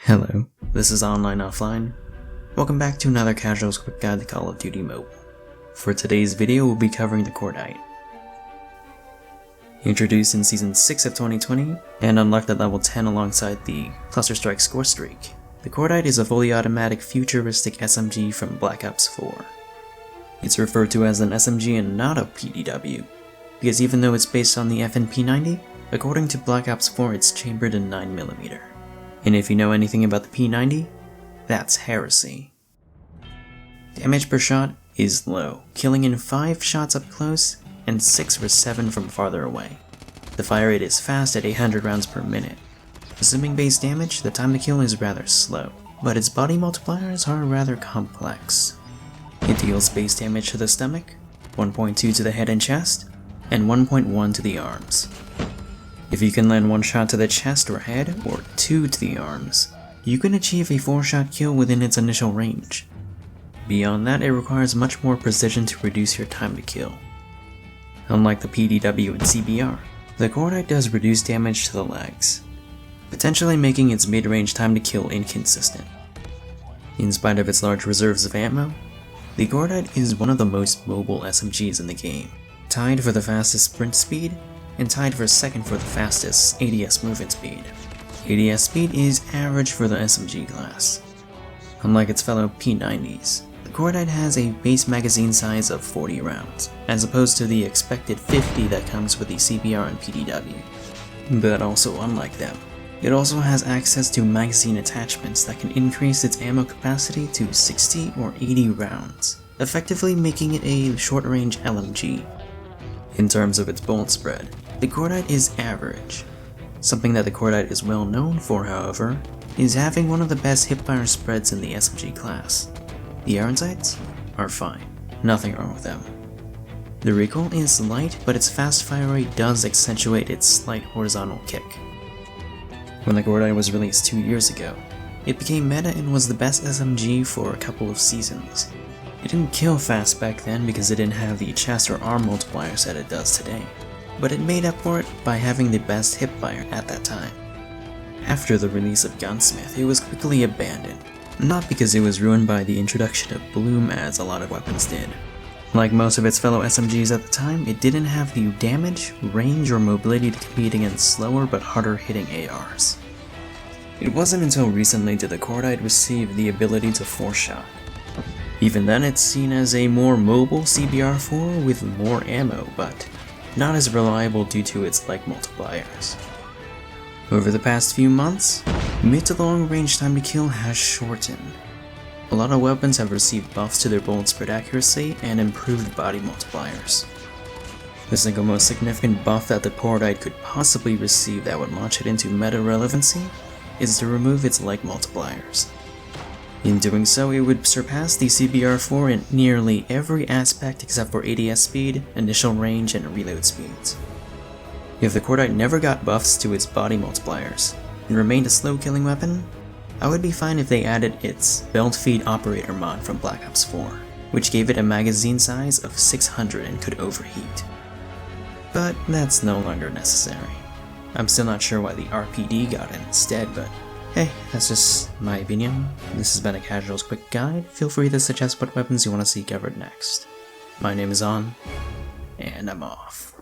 Hello, this is AnlineOffline. Welcome back to another casual's quick guide to Call of Duty Mobile. For today's video, we'll be covering the Cordite. Introduced in Season 6 of 2020, and unlocked at level 10 alongside the Cluster Strike Score Streak, the Cordite is a fully automatic futuristic SMG from Black Ops 4. It's referred to as an SMG and not a PDW, because even though it's based on the P90, according to Black Ops 4 it's chambered in 9mm. And if you know anything about the P90, that's heresy. Damage per shot is low, killing in 5 shots up close and 6 or 7 from farther away. The fire rate is fast at 800 rounds per minute. Assuming base damage, the time to kill is rather slow, but its body multipliers are rather complex. It deals base damage to the stomach, 1.2 to the head and chest, and 1.1 to the arms. If you can land 1 shot to the chest or head, or 2 to the arms, you can achieve a 4-shot kill within its initial range. Beyond that, it requires much more precision to reduce your time to kill. Unlike the PDW and CBR, the Cordite does reduce damage to the legs, potentially making its mid-range time to kill inconsistent. In spite of its large reserves of ammo, the Cordite is one of the most mobile SMGs in the game, tied for the fastest sprint speed, and tied for second for the fastest ADS movement speed. ADS speed is average for the SMG class. Unlike its fellow P90s, the Cordite has a base magazine size of 40 rounds, as opposed to the expected 50 that comes with the CBR and PDW. But also unlike them, it also has access to magazine attachments that can increase its ammo capacity to 60 or 80 rounds, effectively making it a short-range LMG. In terms of its bullet spread, the Cordite is average. Something that the Cordite is well known for, however, is having one of the best hipfire spreads in the SMG class. The iron sights are fine, nothing wrong with them. The recoil is light, but its fast fire rate does accentuate its slight horizontal kick. When the Cordite was released 2 years ago, it became meta and was the best SMG for a couple of seasons. It didn't kill fast back then because it didn't have the chest or arm multipliers that it does today, but it made up for it by having the best hipfire at that time. After the release of Gunsmith, it was quickly abandoned, not because it was ruined by the introduction of bloom as a lot of weapons did. Like most of its fellow SMGs at the time, it didn't have the damage, range, or mobility to compete against slower but harder hitting ARs. It wasn't until recently did the Cordite receive the ability to 4-shot. Even then, it's seen as a more mobile CBR4 with more ammo, but not as reliable due to its leg multipliers. Over the past few months, mid to long range time to kill has shortened. A lot of weapons have received buffs to their bullet spread accuracy and improved body multipliers. The single most significant buff that the Cordite could possibly receive that would launch it into meta relevancy is to remove its leg multipliers. In doing so, it would surpass the CBR4 in nearly every aspect except for ADS speed, initial range, and reload speeds. If the Cordite never got buffs to its body multipliers and remained a slow killing weapon, I would be fine if they added its belt feed operator mod from Black Ops 4, which gave it a magazine size of 600 and could overheat. But that's no longer necessary. I'm still not sure why the RPD got it instead, but hey, that's just my opinion. This has been a Casual's Quick Guide. Feel free to suggest what weapons you want to see covered next. My name is On, and I'm off.